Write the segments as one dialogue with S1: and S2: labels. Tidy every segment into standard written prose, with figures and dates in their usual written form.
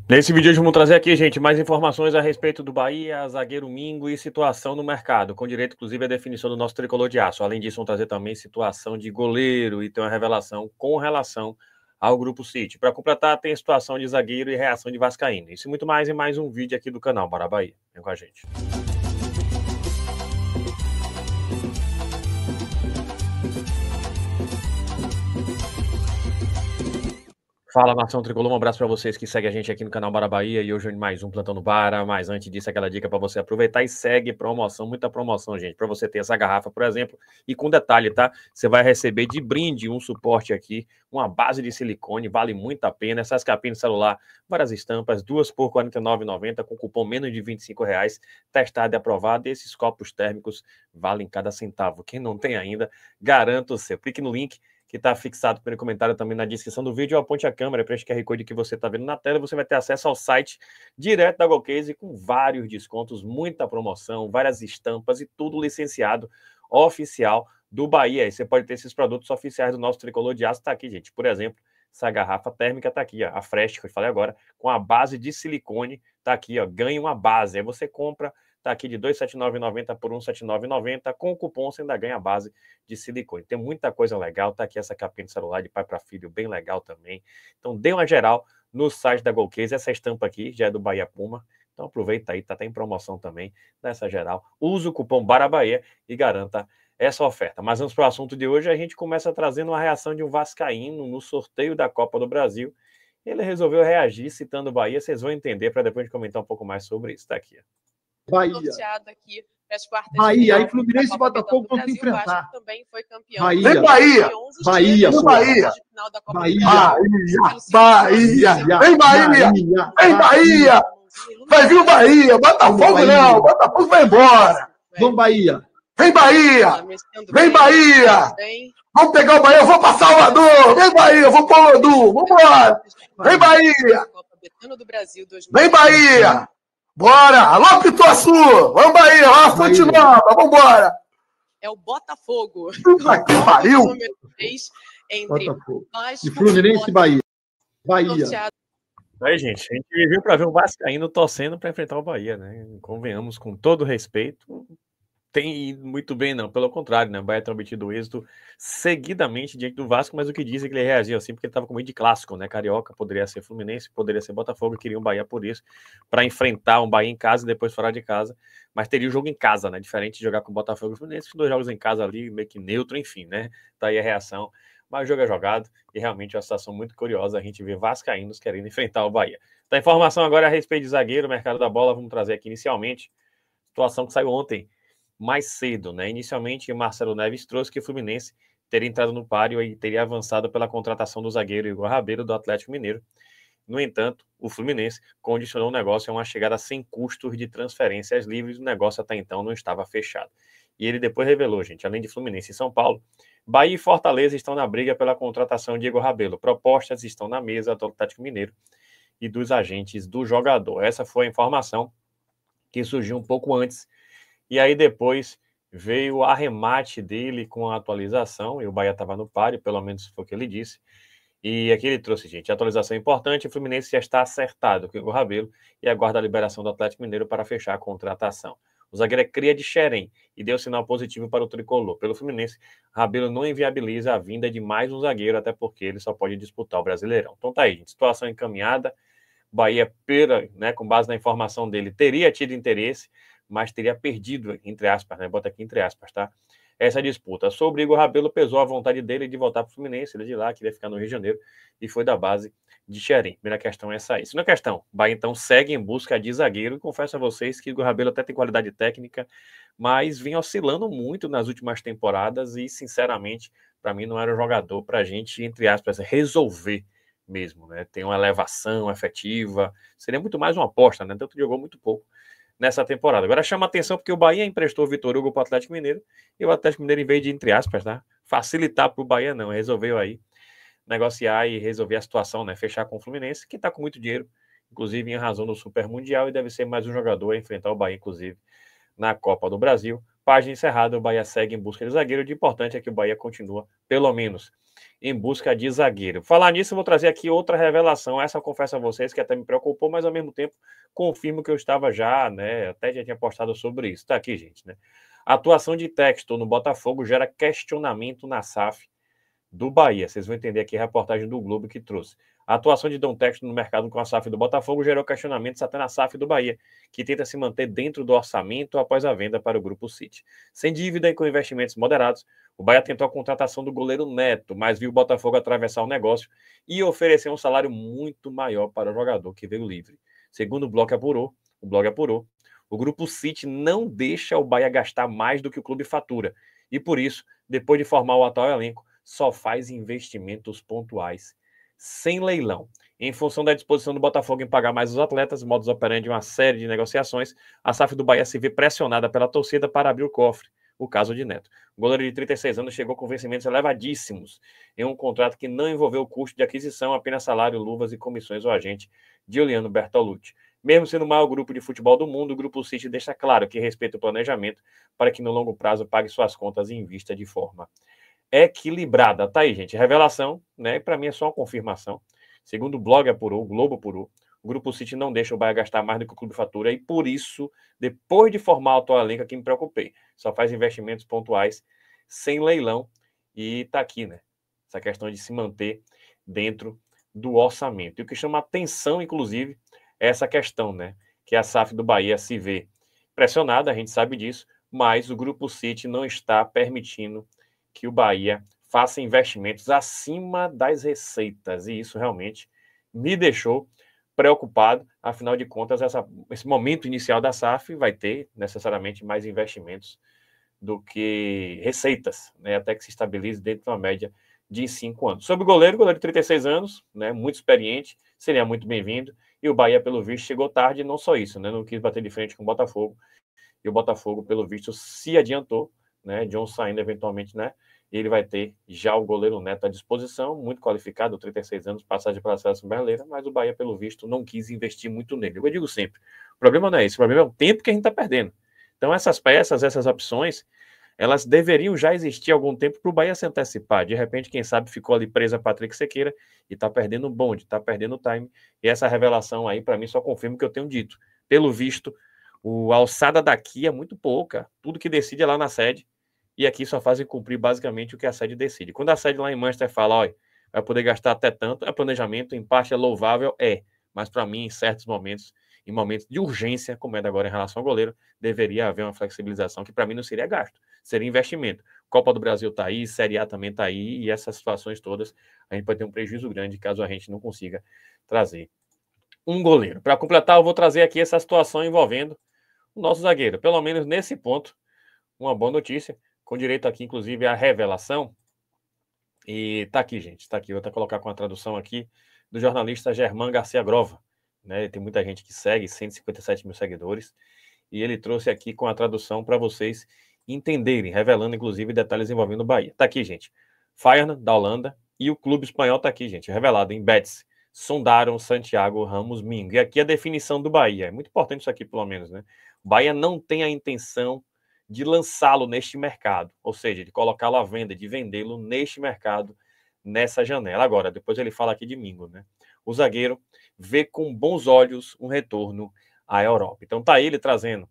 S1: Nesse vídeo hoje vamos trazer aqui, gente, mais informações a respeito do Bahia, zagueiro Mingo e situação no mercado, com direito, inclusive, à definição do nosso tricolor de aço. Além disso, vamos trazer também situação de goleiro e tem uma revelação com relação ao Grupo City. Para completar, tem a situação de zagueiro e reação de vascaíno. Isso e muito mais em mais um vídeo aqui do canal Bora Bahia. Vem com a gente. Fala, nação tricolor, um abraço para vocês que seguem a gente aqui no canal Bora Bahia e hoje mais um Plantão no Bara, mas antes disso aquela dica para você aproveitar e segue promoção, muita promoção, gente, para você ter essa garrafa, por exemplo, e com detalhe, tá? Você vai receber de brinde um suporte aqui, uma base de silicone, vale muito a pena, essas capinhas de celular, várias estampas, duas por R$ 49,90 com cupom menos de R$ 25, testado e aprovado, e esses copos térmicos valem cada centavo. Quem não tem ainda, garanto o seu. Clique no link que está fixado pelo comentário também na descrição do vídeo, ou aponte a câmera para este QR Code que você está vendo na tela, você vai ter acesso ao site direto da Golcase com vários descontos, muita promoção, várias estampas e tudo licenciado oficial do Bahia. E você pode ter esses produtos oficiais do nosso tricolor de aço, tá aqui, gente. Por exemplo, essa garrafa térmica tá aqui, ó, a Fresh, que eu falei agora, com a base de silicone, tá aqui, ó, ganha uma base. Aí você compra, tá aqui de R$ 279,90 por R$ 179,90, com o cupom você ainda ganha a base de silicone. Tem muita coisa legal, tá aqui essa capinha de celular de pai para filho, bem legal também. Então dê uma geral no site da Golcase, essa estampa aqui já é do Bahia Puma, então aproveita aí, tá em promoção também, nessa geral. Use o cupom BARABAHIA e garanta essa oferta. Mas vamos para o assunto de hoje, a gente começa trazendo uma reação de um vascaíno no sorteio da Copa do Brasil. Ele resolveu reagir citando o Bahia, vocês vão entender para depois a gente comentar um pouco mais sobre isso, tá aqui.
S2: Bahia.
S3: Sorteado aqui para as quartas
S2: Bahia, aí Fluminense e Botafogo vão se enfrentar.
S3: Também foi campeão.
S2: Bahia.
S4: Vem Bahia.
S2: Bahia,
S4: Vem Bahia.
S2: Bahia.
S4: Bahia. Vem Bahia. Vem Bahia. Vai vir o Bahia. Botafogo não. Botafogo vai embora.
S2: Vamos Bahia.
S4: Vem Bahia. Vem Bahia. Vamos pegar o Bahia. Eu vou para Salvador. Vem Bahia. Eu vou para o Odu. Vamos embora. Vem Bahia. Vem Bahia. Bora! Alô, Pituaçu! Vamos Bahia! Vamos Fonte Nova! Vambora!
S3: É o Botafogo.
S4: Puta que pariu!
S3: Entre
S2: e Fluminense e Bahia.
S3: Bahia.
S1: Aí, gente, a gente viu para ver o Vascaíno torcendo para enfrentar o Bahia, né? Convenhamos, com todo respeito, tem ido muito bem, não. Pelo contrário, né? O Bahia tem obtido êxito seguidamente diante do Vasco, mas o que dizem é que ele reagiu assim porque ele estava com medo de clássico, né? Carioca, poderia ser Fluminense, poderia ser Botafogo, e queria um Bahia por isso, para enfrentar um Bahia em casa e depois fora de casa, mas teria o jogo em casa, né? Diferente de jogar com Botafogo e Fluminense, dois jogos em casa ali, meio que neutro, enfim, né? Tá aí a reação, mas o jogo é jogado e realmente é uma situação muito curiosa a gente ver vascaínos querendo enfrentar o Bahia. Então, a informação agora a respeito de zagueiro, mercado da bola, vamos trazer aqui inicialmente, situação que saiu ontem, mais cedo, né? Inicialmente, Marcelo Neves trouxe que o Fluminense teria entrado no páreo e teria avançado pela contratação do zagueiro Igor Rabelo do Atlético Mineiro. No entanto, o Fluminense condicionou o negócio a uma chegada sem custos de transferências livres. O negócio até então não estava fechado. E ele depois revelou, gente, além de Fluminense e São Paulo, Bahia e Fortaleza estão na briga pela contratação de Igor Rabelo. Propostas estão na mesa do Atlético Mineiro e dos agentes do jogador. Essa foi a informação que surgiu um pouco antes. E aí depois veio o arremate dele com a atualização, e o Bahia estava no páreo, pelo menos foi o que ele disse. E aqui ele trouxe, gente, a atualização importante, o Fluminense já está acertado com o Igor Rabelo e aguarda a liberação do Atlético Mineiro para fechar a contratação. O zagueiro é cria de Xerém e deu sinal positivo para o tricolor. Pelo Fluminense, Rabelo não inviabiliza a vinda de mais um zagueiro, até porque ele só pode disputar o Brasileirão. Então tá aí, gente, situação encaminhada. Bahia, né, com base na informação dele, teria tido interesse, mas teria perdido, entre aspas, né? Bota aqui entre aspas, tá? Essa disputa. Sobre Igor Rabelo, pesou a vontade dele de voltar para o Fluminense, ele de lá, queria ficar no Rio de Janeiro, e foi da base de Xerém. Primeira questão é essa aí. Segunda questão, Bahia então segue em busca de zagueiro, e confesso a vocês que Igor Rabelo até tem qualidade técnica, mas vem oscilando muito nas últimas temporadas, e sinceramente, para mim não era um jogador para a gente, entre aspas, resolver mesmo, né? Tem uma elevação efetiva, seria muito mais uma aposta, né? Tanto jogou muito pouco nessa temporada. Agora chama a atenção porque o Bahia emprestou o Vitor Hugo para o Atlético Mineiro e o Atlético Mineiro, em vez de, entre aspas, tá? Facilitar para o Bahia, não. Resolveu aí negociar e resolver a situação, né? Fechar com o Fluminense, que está com muito dinheiro, inclusive em razão do Super Mundial, e deve ser mais um jogador a enfrentar o Bahia, inclusive, na Copa do Brasil. Página encerrada, o Bahia segue em busca de zagueiro. O importante é que o Bahia continua, pelo menos, em busca de zagueiro. Falar nisso, eu vou trazer aqui outra revelação. Essa eu confesso a vocês que até me preocupou, mas ao mesmo tempo confirmo que eu estava já, né? Até já tinha postado sobre isso. Tá aqui, gente, né? A atuação de Textor no Botafogo gera questionamento na SAF do Bahia. Vocês vão entender aqui a reportagem do Globo que trouxe. A atuação de Dom Textor no mercado com a SAF do Botafogo gerou questionamentos até na SAF do Bahia, que tenta se manter dentro do orçamento após a venda para o Grupo City. Sem dívida e com investimentos moderados, o Bahia tentou a contratação do goleiro Neto, mas viu o Botafogo atravessar o negócio e oferecer um salário muito maior para o jogador que veio livre. Segundo o blog apurou, o Grupo City não deixa o Bahia gastar mais do que o clube fatura. E por isso, depois de formar o atual elenco, só faz investimentos pontuais, sem leilão. Em função da disposição do Botafogo em pagar mais os atletas, modus operandi uma série de negociações, a SAF do Bahia se vê pressionada pela torcida para abrir o cofre. O caso de Neto. O goleiro de 36 anos chegou com vencimentos elevadíssimos em um contrato que não envolveu custo de aquisição, apenas salário, luvas e comissões ao agente Giuliano Bertolucci. Mesmo sendo o maior grupo de futebol do mundo, o Grupo City deixa claro que respeita o planejamento para que no longo prazo pague suas contas e invista de forma equilibrada. Tá aí, gente. Revelação, né? Para mim é só uma confirmação. Segundo o blog apurou, o Globo apurou, o Grupo City não deixa o Bahia gastar mais do que o clube fatura e por isso, depois de formar o atual elenco, aqui me preocupei. Só faz investimentos pontuais, sem leilão e tá aqui, né? Essa questão de se manter dentro do orçamento. E o que chama atenção, inclusive, é essa questão, né? Que a SAF do Bahia se vê pressionada, a gente sabe disso, mas o Grupo City não está permitindo que o Bahia faça investimentos acima das receitas. E isso realmente me deixou preocupado. Afinal de contas, esse momento inicial da SAF vai ter necessariamente mais investimentos do que receitas, né? Até que se estabilize dentro de uma média de 5 anos. Sobre o goleiro de 36 anos, né? Muito experiente, seria muito bem-vindo. E o Bahia, pelo visto, chegou tarde, não só isso, né? Não quis bater de frente com o Botafogo. E o Botafogo, pelo visto, se adiantou, né? John saindo eventualmente, né? Ele vai ter já o goleiro Neto à disposição, muito qualificado, 36 anos, passagem pela seleção brasileira, mas o Bahia, pelo visto, não quis investir muito nele. Eu digo sempre, o problema não é esse, o problema é o tempo que a gente está perdendo. Então, essas peças, essas opções, elas deveriam já existir há algum tempo para o Bahia se antecipar. De repente, quem sabe, ficou ali presa Patrick Sequeira e está perdendo o bonde, está perdendo o time. E essa revelação aí, para mim, só confirma o que eu tenho dito. Pelo visto, a alçada daqui é muito pouca. Tudo que decide é lá na sede. E aqui só fazem cumprir basicamente o que a sede decide. Quando a sede lá em Manchester fala, olha, vai poder gastar até tanto, é planejamento, em parte é louvável, mas para mim, em certos momentos, em momentos de urgência, como é agora em relação ao goleiro, deveria haver uma flexibilização que para mim não seria gasto, seria investimento. Copa do Brasil está aí, Série A também está aí, e essas situações todas, a gente pode ter um prejuízo grande caso a gente não consiga trazer um goleiro. Para completar, eu vou trazer aqui essa situação envolvendo o nosso zagueiro. Pelo menos nesse ponto, uma boa notícia, com direito aqui, inclusive, à revelação. E tá aqui, gente, tá aqui. Vou até colocar com a tradução aqui do jornalista Germán Garcia Grova. Né? Tem muita gente que segue, 157 mil seguidores. E ele trouxe aqui com a tradução para vocês entenderem, revelando, inclusive, detalhes envolvendo o Bahia. Tá aqui, gente. Feyenoord, da Holanda, e o clube espanhol tá aqui, gente, revelado em Betis. Sondaram Santiago Ramos Mingo. E aqui a definição do Bahia. É muito importante isso aqui, pelo menos, né? O Bahia não tem a intenção de lançá-lo neste mercado, ou seja, de colocá-lo à venda, de vendê-lo neste mercado, nessa janela. Agora, depois ele fala aqui de Mingo, né? O zagueiro vê com bons olhos um retorno à Europa. Então tá ele trazendo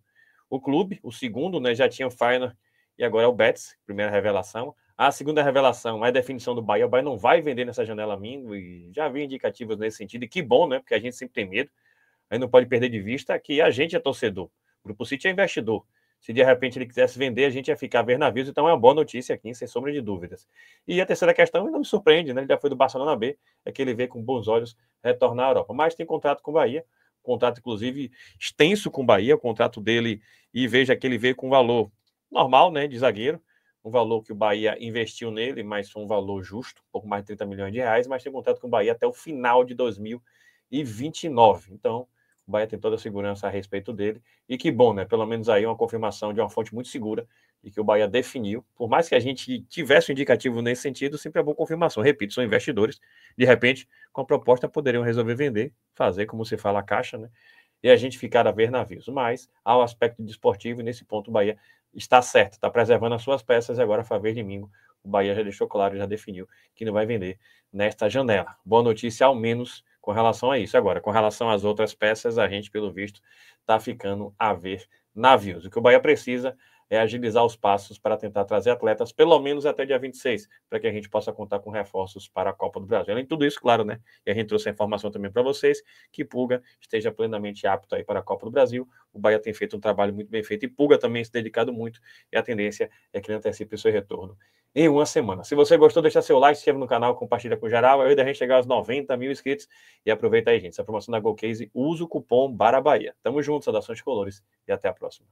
S1: o clube, o segundo, né? Já tinha o Feyenoord e agora é o Betis, primeira revelação. A segunda revelação é a definição do Bahia. O Bahia não vai vender nessa janela Mingo e já vi indicativos nesse sentido, e que bom, né? Porque a gente sempre tem medo. A gente não pode perder de vista que a gente é torcedor. O Grupo City é investidor. Se de repente ele quisesse vender, a gente ia ficar a ver navios, então é uma boa notícia aqui, sem sombra de dúvidas. E a terceira questão, não me surpreende, né? Ele já foi do Barcelona B, é que ele vê com bons olhos retornar à Europa. Mas tem contrato com o Bahia, contrato inclusive extenso com o Bahia, o contrato dele, e veja que ele veio com um valor normal, né, de zagueiro, um valor que o Bahia investiu nele, mas foi um valor justo, um pouco mais de 30 milhões de reais, mas tem contrato com o Bahia até o final de 2029. Então, o Bahia tem toda a segurança a respeito dele. E que bom, né? Pelo menos aí uma confirmação de uma fonte muito segura de que o Bahia definiu. Por mais que a gente tivesse um indicativo nesse sentido, sempre é boa confirmação. Repito, são investidores. De repente, com a proposta, poderiam resolver vender, fazer, como se fala, a caixa, né? E a gente ficar a ver navios. Mas há o aspecto desportivo e nesse ponto o Bahia está certo, está preservando as suas peças e agora, a favor de Mingo, o Bahia já deixou claro, já definiu que não vai vender nesta janela. Boa notícia, ao menos, com relação a isso. Agora, com relação às outras peças, a gente, pelo visto, está ficando a ver navios. O que o Bahia precisa é agilizar os passos para tentar trazer atletas, pelo menos até dia 26, para que a gente possa contar com reforços para a Copa do Brasil. Além de tudo isso, claro, né? E a gente trouxe a informação também para vocês, que Pulga esteja plenamente apto aí para a Copa do Brasil. O Bahia tem feito um trabalho muito bem feito e Pulga também se dedicado muito, e a tendência é que ele antecipe o seu retorno em uma semana. Se você gostou, deixa seu like, se inscreve no canal, compartilha com geral, aí da gente chegar aos 90 mil inscritos, e aproveita aí, gente, essa promoção da GoCase, usa o cupom BARABAHIA. Tamo junto, saudações de colores, e até a próxima.